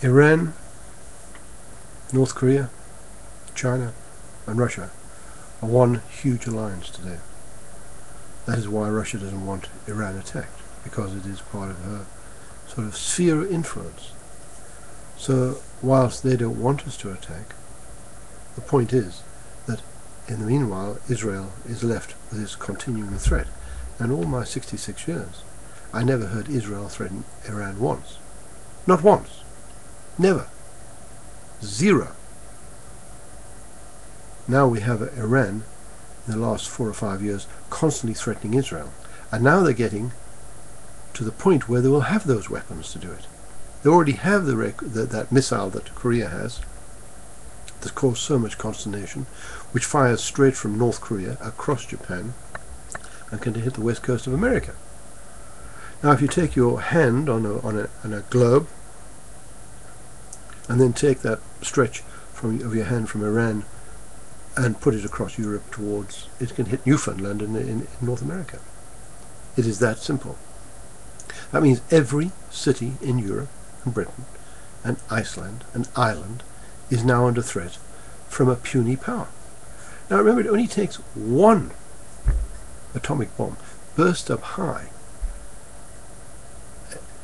Iran, North Korea, China and Russia are one huge alliance today. That is why Russia doesn't want Iran attacked, because it is part of her sort of sphere of influence. So whilst they don't want us to attack, the point is that in the meanwhile Israel is left with this continuing threat. And all my 66 years I never heard Israel threaten Iran once. Not once. Never. Zero. Now we have Iran in the last 4 or 5 years constantly threatening Israel, and now they're getting to the point where they will have those weapons to do it. They already have that missile that Korea has that caused so much consternation, which fires straight from North Korea across Japan and can hit the west coast of America. Now if you take your hand on a globe and then take that stretch of your hand from Iran and put it across Europe towards, it can hit Newfoundland in North America. It is that simple. That means every city in Europe and Britain and Iceland and Ireland is now under threat from a puny power. Now remember, it only takes one atomic bomb burst up high,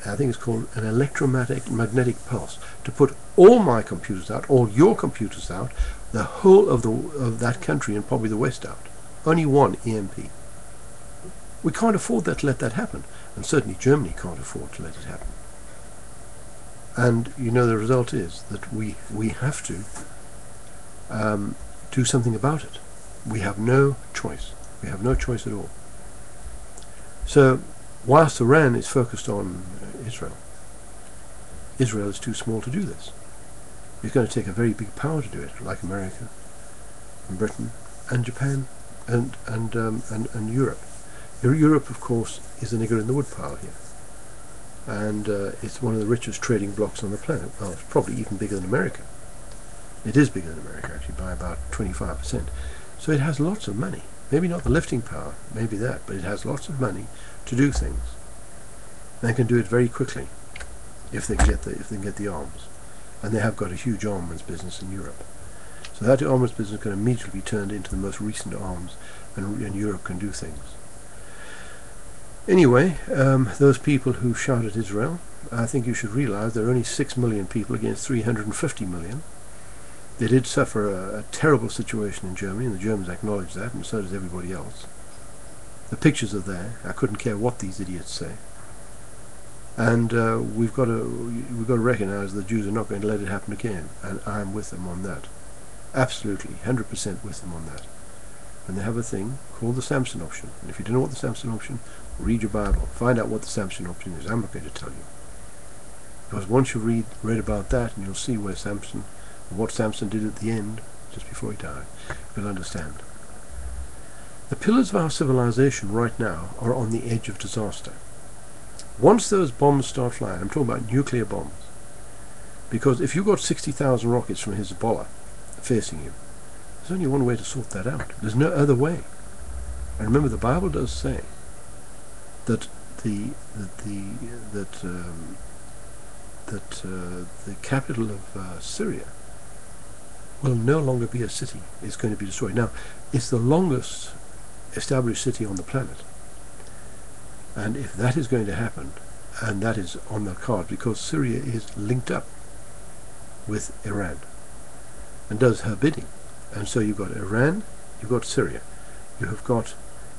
I think it's called an electromagnetic pulse, to put all my computers out, all your computers out, the whole of that country and probably the West out. Only one EMP. We can't afford to let that happen, and certainly Germany can't afford to let it happen. And you know the result is that we have to do something about it. We have no choice. We have no choice at all. So whilst Iran is focused on Israel, Israel is too small to do this. It's going to take a very big power to do it, like America and Britain and Japan and Europe. Europe, of course, is the nigger in the woodpile here, and it's one of the richest trading blocs on the planet. Well, it's probably even bigger than America. It is bigger than America, actually, by about 25%. So it has lots of money. Maybe not the lifting power, maybe that, but it has lots of money to do things. They can do it very quickly if they get the arms. And they have got a huge armaments business in Europe. So that armaments business can immediately be turned into the most recent arms, and Europe can do things. Anyway, those people who shout at Israel, I think you should realize there are only 6 million people against 350 million. They did suffer a terrible situation in Germany, and the Germans acknowledge that, and so does everybody else. The pictures are there. I couldn't care what these idiots say. And we've got to recognize the Jews are not going to let it happen again, and I'm with them on that. Absolutely, 100% with them on that. And they have a thing called the Samson option. And if you don't know what the Samson option, read your Bible. Find out what the Samson option is. I'm not going to tell you. Because once you read about that, and you'll see where Samson, what Samson did at the end, just before he died, you'll understand. The pillars of our civilization right now are on the edge of disaster. Once those bombs start flying, I'm talking about nuclear bombs, because if you've got 60,000 rockets from Hezbollah facing you, there's only one way to sort that out. There's no other way. And remember, the Bible does say that the capital of Syria will no longer be a city. It's going to be destroyed. Now, it's the longest established city on the planet. And if that is going to happen, and that is on the card, because Syria is linked up with Iran and does her bidding. And so you've got Iran, you've got Syria, you have got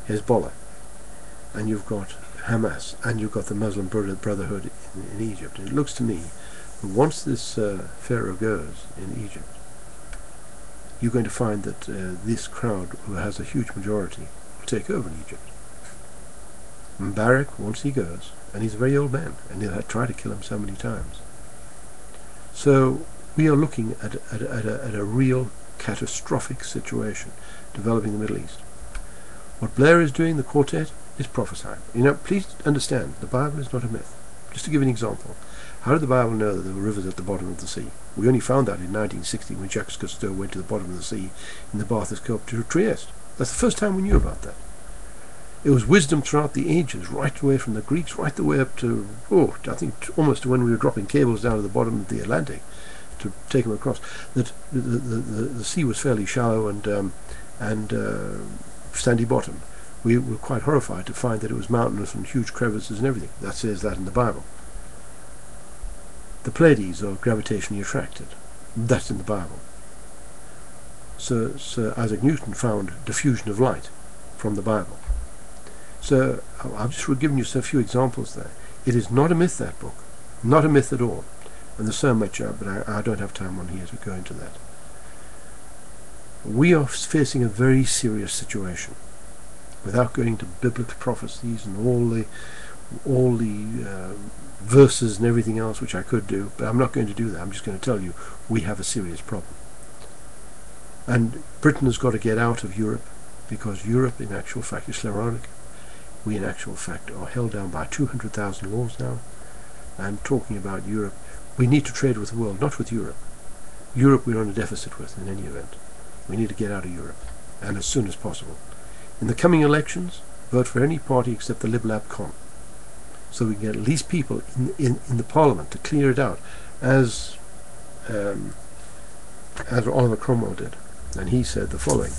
Hezbollah, and you've got Hamas, and you've got the Muslim Brotherhood in Egypt. And it looks to me that once this Pharaoh goes in Egypt, you're going to find that this crowd, who has a huge majority, will take over in Egypt. Mubarak, once he goes, and he's a very old man, and they'll try to kill him so many times. So we are looking at a real catastrophic situation developing in the Middle East. What Blair is doing, the quartet, is prophesying. You know, please understand, the Bible is not a myth. Just to give an example, how did the Bible know that there were rivers at the bottom of the sea? We only found that in 1960 when Jacques Cousteau went to the bottom of the sea in the Bathurst sculpture of Trieste. That's the first time we knew about that. It was wisdom throughout the ages, right away from the Greeks, right the way up to, I think almost to when we were dropping cables down to the bottom of the Atlantic to take them across, that the sea was fairly shallow and sandy bottom. We were quite horrified to find that it was mountainous and huge crevices and everything. That says that in the Bible. The Pleiades are gravitationally attracted. That's in the Bible. Sir Isaac Newton found diffusion of light from the Bible. So I've just given you a few examples there. It is not a myth, that book. Not a myth at all. And there's so much, but I don't have time on here to go into that. We are facing a very serious situation. Without going into biblical prophecies and all the verses and everything else, which I could do, but I'm not going to do that. I'm just going to tell you we have a serious problem. And Britain has got to get out of Europe, because Europe, in actual fact, is sclerotic. We, in actual fact, are held down by 200,000 laws now. I'm talking about Europe. We need to trade with the world, not with Europe. Europe we're on a deficit with, in any event. We need to get out of Europe, and as soon as possible. In the coming elections, vote for any party except the Lib Lab Con, so we can get at least people in the Parliament to clear it out, as Oliver Cromwell did. And he said the following.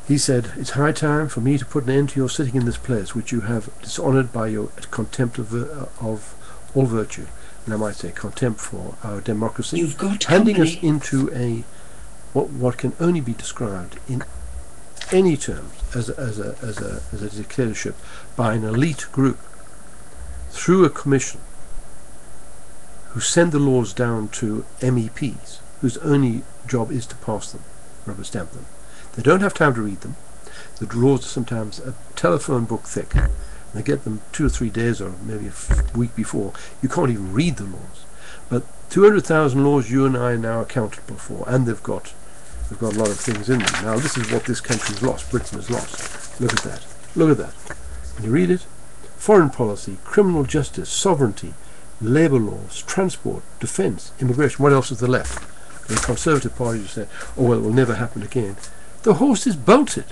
He said, "It's high time for me to put an end to your sitting in this place, which you have dishonoured by your contempt of all virtue," and I might say contempt for our democracy, You've got handing company. us into a what can only be described in any terms as a dictatorship by an elite group through a commission who send the laws down to MEPs whose only job is to pass them, rubber stamp them. They don't have time to read them. The laws are sometimes a telephone book thick. They get them 2 or 3 days or maybe a week before. You can't even read the laws. But 200,000 laws you and I are now accountable for, and they've got a lot of things in them. Now this is what this country's lost, Britain has lost. Look at that. Look at that. Can you read it? Foreign policy, criminal justice, sovereignty, labour laws, transport, defence, immigration. What else is there left? The Conservative Party just say, "Oh well, it will never happen again." The horse is bolted.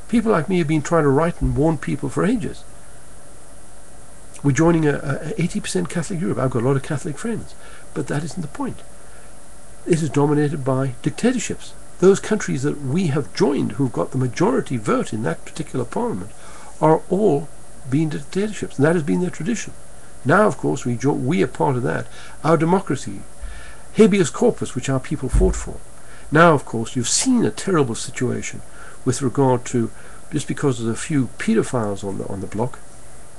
People like me have been trying to write and warn people for ages. We're joining a 80% Catholic Europe. I've got a lot of Catholic friends, but that isn't the point. It is dominated by dictatorships. Those countries that we have joined, who've got the majority vote in that particular parliament, are all being dictatorships, and that has been their tradition. Now, of course, we are part of that. Our democracy, habeas corpus, which our people fought for. Now, of course, you've seen a terrible situation with regard to, just because there's a few paedophiles on the block.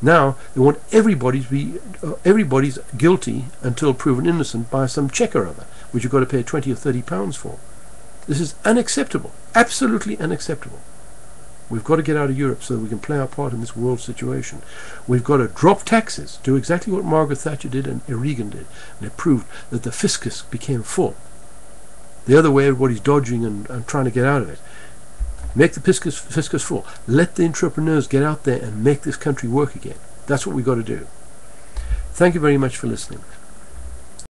Now they want everybody to be everybody's guilty until proven innocent by some check or other, which you've got to pay £20 or £30 for. This is unacceptable, absolutely unacceptable. We've got to get out of Europe so that we can play our part in this world situation. We've got to drop taxes, do exactly what Margaret Thatcher did and Reagan did, and it proved that the fiscus became full. The other way, everybody's dodging and trying to get out of it. Make the fiscus full. Let the entrepreneurs get out there and make this country work again. That's what we've got to do. Thank you very much for listening.